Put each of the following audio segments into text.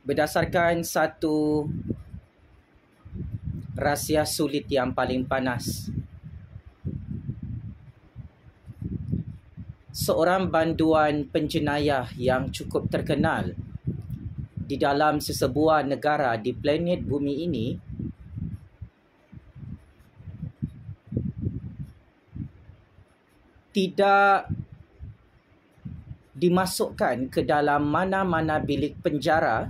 Berdasarkan satu rahsia sulit yang paling panas, seorang banduan penjenayah yang cukup terkenal di dalam sesebuah negara di planet bumi ini tidak dimasukkan ke dalam mana-mana bilik penjara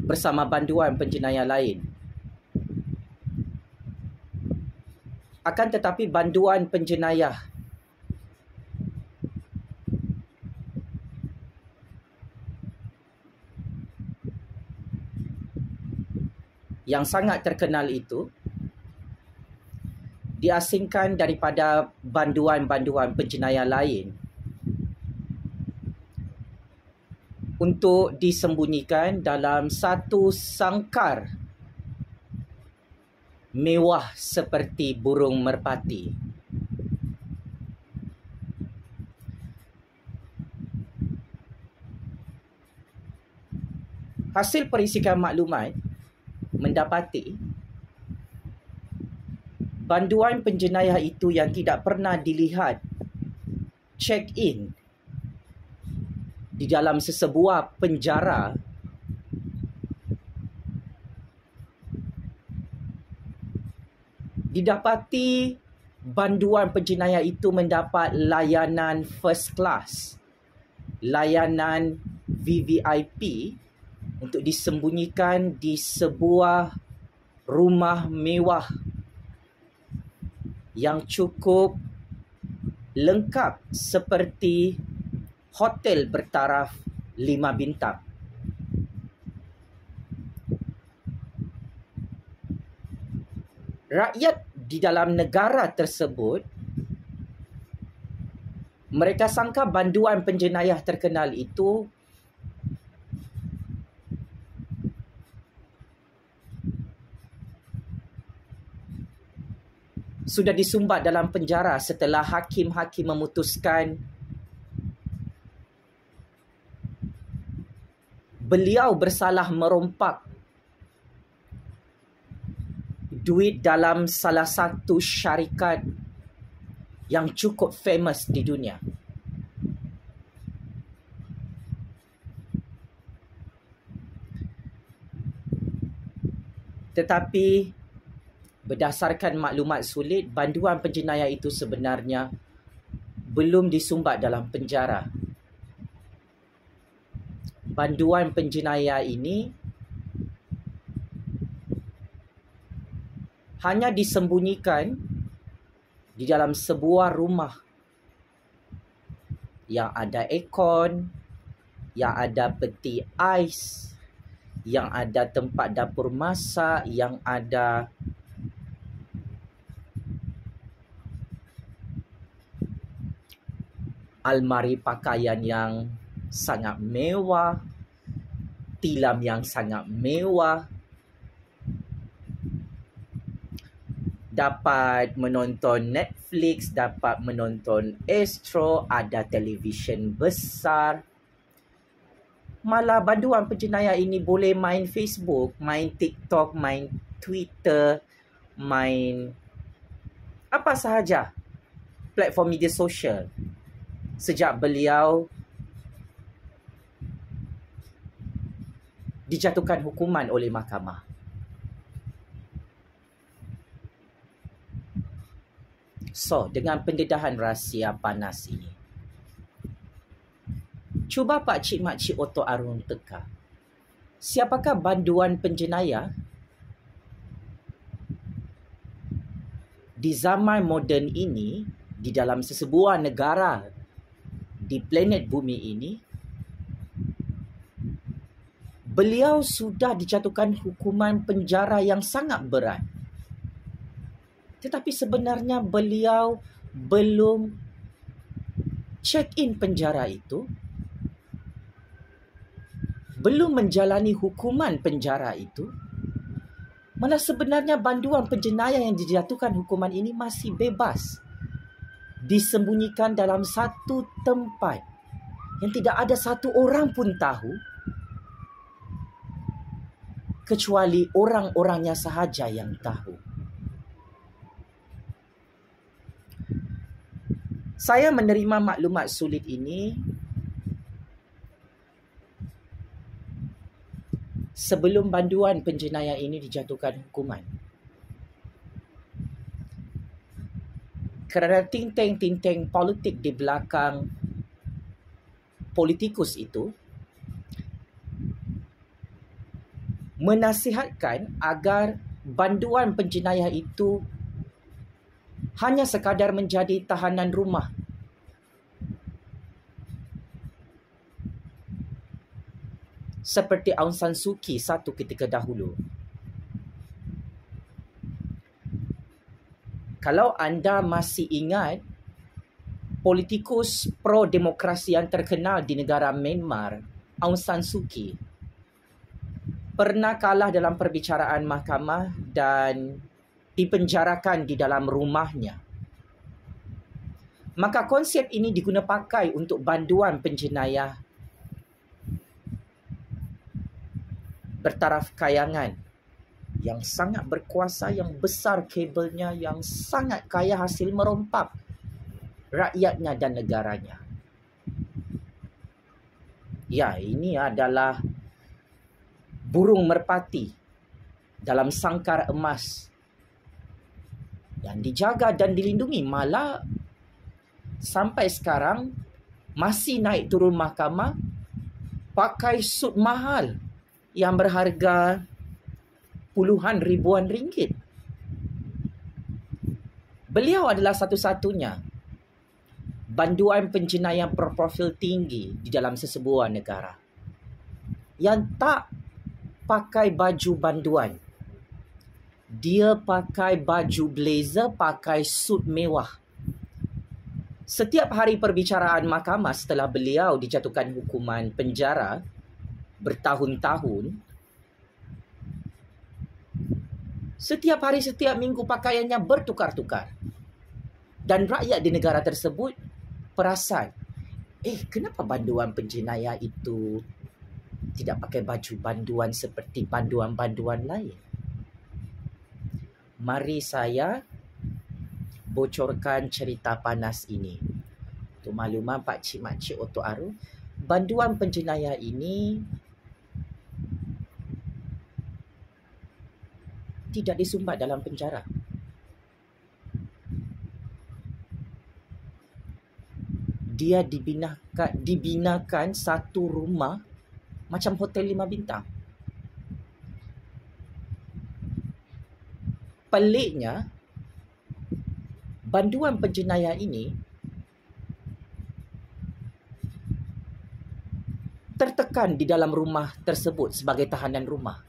bersama banduan penjenayah lain. Akan tetapi banduan penjenayah yang sangat terkenal itu diasingkan daripada banduan-banduan penjenayah lain untuk disembunyikan dalam satu sangkar mewah seperti burung merpati. Hasil perisikan maklumat mendapati banduan penjenayah itu yang tidak pernah dilihat check in di dalam sesebuah penjara didapati banduan penjenayah itu mendapat layanan first class, layanan VVIP untuk disembunyikan di sebuah rumah mewah yang cukup lengkap seperti hotel bertaraf 5 bintang. Rakyat di dalam negara tersebut, mereka sangka banduan penjenayah terkenal itu sudah disumbat dalam penjara setelah hakim-hakim memutuskan beliau bersalah merompak duit dalam salah satu syarikat yang cukup famous di dunia. Tetapi berdasarkan maklumat sulit, banduan penjenayah itu sebenarnya belum disumbat dalam penjara. Banduan penjenayah ini hanya disembunyikan di dalam sebuah rumah yang ada aircon, yang ada peti ais, yang ada tempat dapur masak, yang ada almari pakaian yang sangat mewah, tilam yang sangat mewah, dapat menonton Netflix, dapat menonton Astro, ada televisyen besar. Malah banduan penjenayah ini boleh main Facebook, main TikTok, main Twitter, main apa sahaja platform media sosial sejak beliau dijatuhkan hukuman oleh mahkamah. So, dengan pendedahan rahsia panas ini, cuba Pak Cik Mak Cik Oto Arun teka, siapakah banduan penjenayah di zaman moden ini, di dalam sesebuah negara di planet bumi ini? Beliau sudah dijatuhkan hukuman penjara yang sangat berat. Tetapi sebenarnya beliau belum check-in penjara itu, belum menjalani hukuman penjara itu. Malah sebenarnya banduan penjenayah yang dijatuhkan hukuman ini masih bebas, disembunyikan dalam satu tempat yang tidak ada satu orang pun tahu kecuali orang-orangnya sahaja yang tahu. Saya menerima maklumat sulit ini sebelum banduan penjenayah ini dijatuhkan hukuman. Kerana tinteng-tinteng politik di belakang politikus itu menasihatkan agar banduan penjenayah itu hanya sekadar menjadi tahanan rumah. Seperti Aung San Suu Kyi satu ketika dahulu. Kalau anda masih ingat, politikus pro-demokrasi yang terkenal di negara Myanmar, Aung San Suu Kyi, pernah kalah dalam perbicaraan mahkamah dan dipenjarakan di dalam rumahnya. Maka konsep ini diguna pakai untuk banduan penjenayah bertaraf kayangan yang sangat berkuasa, yang besar kabelnya, yang sangat kaya hasil merompak rakyatnya dan negaranya. Ya, ini adalah burung merpati dalam sangkar emas yang dijaga dan dilindungi. Malah sampai sekarang masih naik turun mahkamah pakai suit mahal yang berharga puluhan ribuan ringgit. Beliau adalah satu-satunya banduan penjenayah berprofil tinggi di dalam sesebuah negara yang tak pakai baju banduan. Dia pakai baju blazer, pakai suit mewah. Setiap hari perbicaraan mahkamah setelah beliau dijatuhkan hukuman penjara bertahun-tahun, setiap hari, setiap minggu pakaiannya bertukar-tukar. Dan rakyat di negara tersebut perasan, kenapa banduan penjenayah itu tidak pakai baju banduan seperti banduan-banduan lain? Mari saya bocorkan cerita panas ini. Untuk makluman pakcik-makcik Otok Aru, banduan penjenayah ini tidak disumbat dalam penjara. Dia dibinakan satu rumah macam hotel 5 bintang. Peliknya, banduan penjenayah ini tertekan di dalam rumah tersebut sebagai tahanan rumah.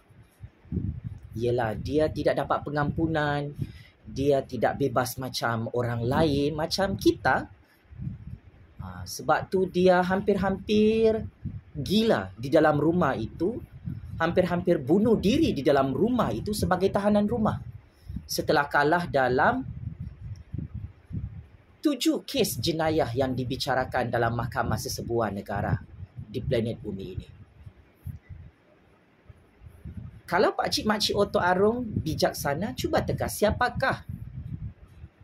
Ialah dia tidak dapat pengampunan, dia tidak bebas macam orang lain, macam kita. Sebab tu dia hampir-hampir gila di dalam rumah itu, hampir-hampir bunuh diri di dalam rumah itu sebagai tahanan rumah. Setelah kalah dalam 7 kes jenayah yang dibicarakan dalam mahkamah sesebuah negara di planet bumi ini. Kalau pakcik-makcik Otok Arung bijaksana, cuba teka siapakah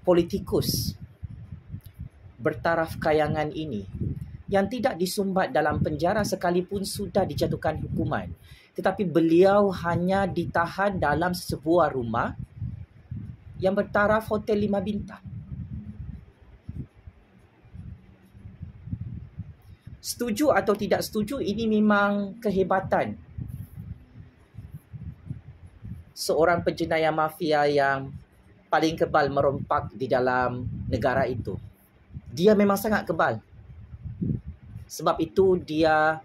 politikus bertaraf kayangan ini yang tidak disumbat dalam penjara sekalipun sudah dijatuhkan hukuman. Tetapi beliau hanya ditahan dalam sebuah rumah yang bertaraf hotel 5 bintang. Setuju atau tidak setuju, ini memang kehebatan seorang penjenayah mafia yang paling kebal merompak di dalam negara itu. Dia memang sangat kebal. Sebab itu dia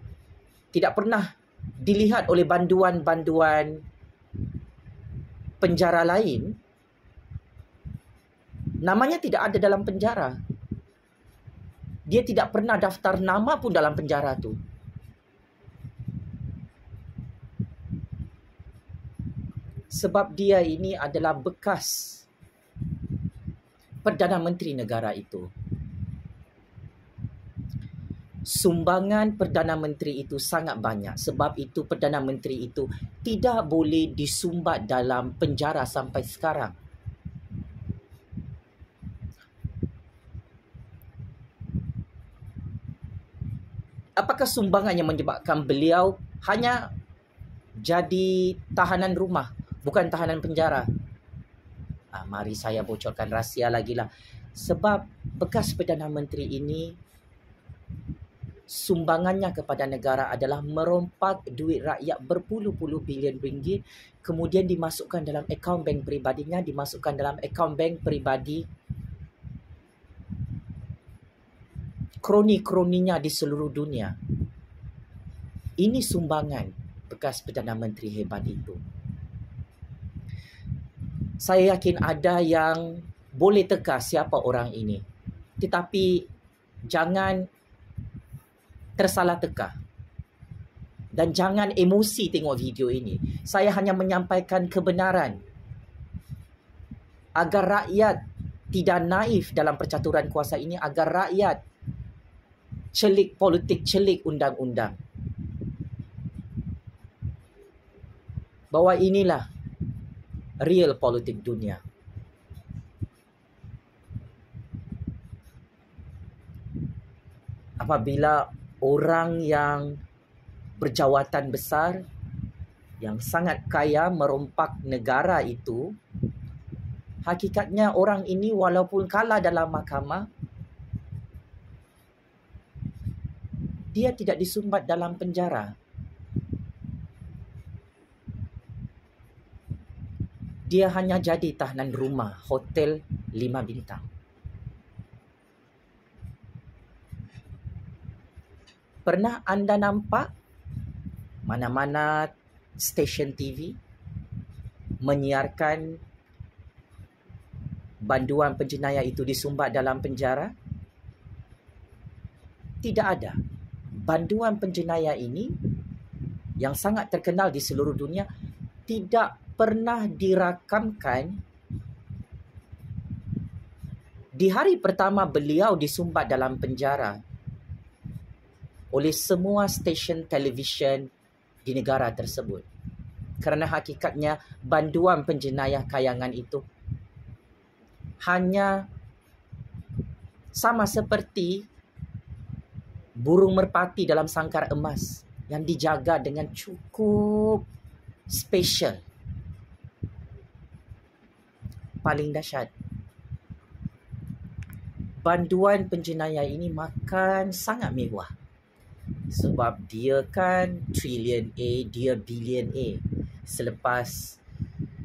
tidak pernah dilihat oleh banduan-banduan penjara lain. Namanya tidak ada dalam penjara. Dia tidak pernah daftar nama pun dalam penjara tu. Sebab dia ini adalah bekas Perdana Menteri negara itu. Sumbangan Perdana Menteri itu sangat banyak. Sebab itu Perdana Menteri itu tidak boleh disumbat dalam penjara sampai sekarang. Apakah sumbangan yang menyebabkan beliau hanya jadi tahanan rumah, bukan tahanan penjara? Mari saya bocorkan rahsia lagi lah. Sebab bekas Perdana Menteri ini, sumbangannya kepada negara adalah merompak duit rakyat berpuluh-puluh bilion ringgit, kemudian dimasukkan dalam akaun bank peribadinya, dimasukkan dalam akaun bank peribadi kroni-kroninya di seluruh dunia. Ini sumbangan bekas Perdana Menteri hebat itu. Saya yakin ada yang boleh teka siapa orang ini. Tetapi jangan tersalah teka. Dan jangan emosi tengok video ini. Saya hanya menyampaikan kebenaran agar rakyat tidak naif dalam percaturan kuasa ini, agar rakyat celik politik, celik undang-undang. Bahawa inilah real politik dunia. Apabila orang yang berjawatan besar, yang sangat kaya merompak negara itu, hakikatnya orang ini walaupun kalah dalam mahkamah, dia tidak disumbat dalam penjara. Dia hanya jadi tahanan rumah hotel 5 bintang. Pernah anda nampak mana-mana stesen TV menyiarkan banduan penjenayah itu disumbat dalam penjara? Tidak ada. Banduan penjenayah ini yang sangat terkenal di seluruh dunia tidak pernah dirakamkan di hari pertama beliau disumbat dalam penjara oleh semua stesen televisyen di negara tersebut. Kerana hakikatnya banduan penjenayah kayangan itu hanya sama seperti burung merpati dalam sangkar emas yang dijaga dengan cukup special. Paling dahsyat, banduan penjenayah ini makan sangat mewah. Sebab dia kan trilion A, dia bilion A selepas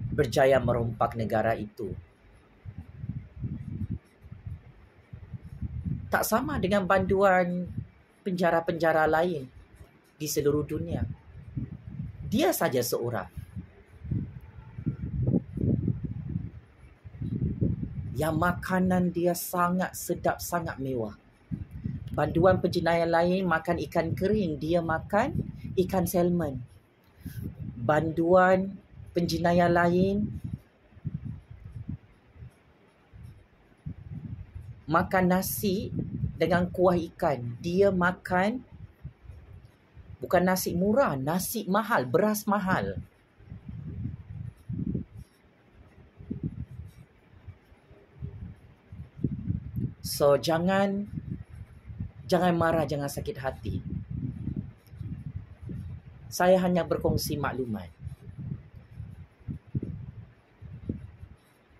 berjaya merompak negara itu. Tak sama dengan banduan penjara-penjara lain di seluruh dunia. Dia saja seorang yang makanan dia sangat sedap, sangat mewah. Banduan penjenayah lain makan ikan kering, dia makan ikan salmon. Banduan penjenayah lain makan nasi dengan kuah ikan, dia makan bukan nasi murah, nasi mahal, beras mahal. So jangan marah, jangan sakit hati. Saya hanya berkongsi maklumat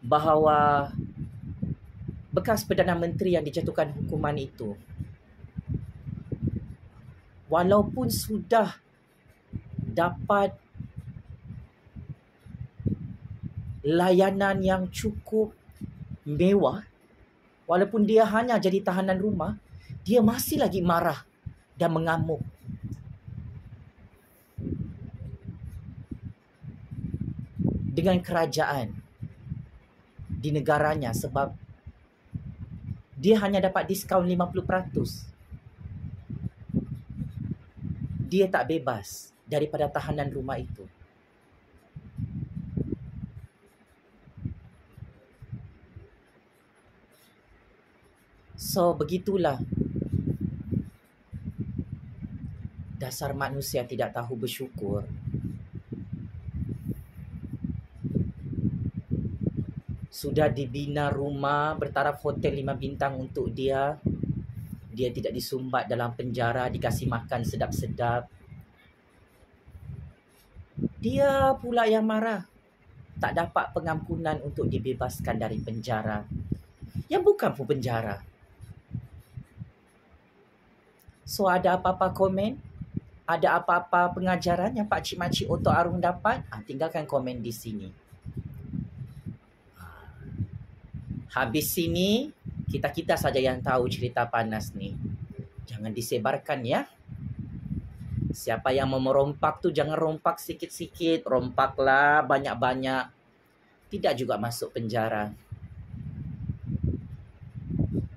bahawa bekas Perdana Menteri yang dijatuhkan hukuman itu, walaupun sudah dapat layanan yang cukup mewah, walaupun dia hanya jadi tahanan rumah, dia masih lagi marah dan mengamuk. Dengan kerajaan di negaranya sebab dia hanya dapat diskaun 50%. Dia tak bebas daripada tahanan rumah itu. So begitulah Dasar manusia tidak tahu bersyukur. Sudah dibina rumah bertaraf hotel 5 bintang untuk dia. Dia tidak disumbat dalam penjara, dikasih makan sedap-sedap. Dia pula yang marah. Tak dapat pengampunan untuk dibebaskan dari penjara. Yang bukan pun penjara. So, ada apa-apa komen? Ada apa-apa pengajaran yang Pak Cik Makcik Otok Arung dapat? Tinggalkan komen di sini. Habis sini, kita saja yang tahu cerita panas ni. Jangan disebarkan ya. Siapa yang mau merompak tu jangan rompak sikit-sikit. Rompaklah banyak-banyak. Tidak juga masuk penjara.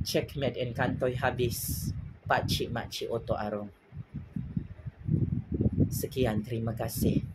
Checkmate and kantoi habis. Pak Cik Makcik Otok Arung. Sekian, terima kasih.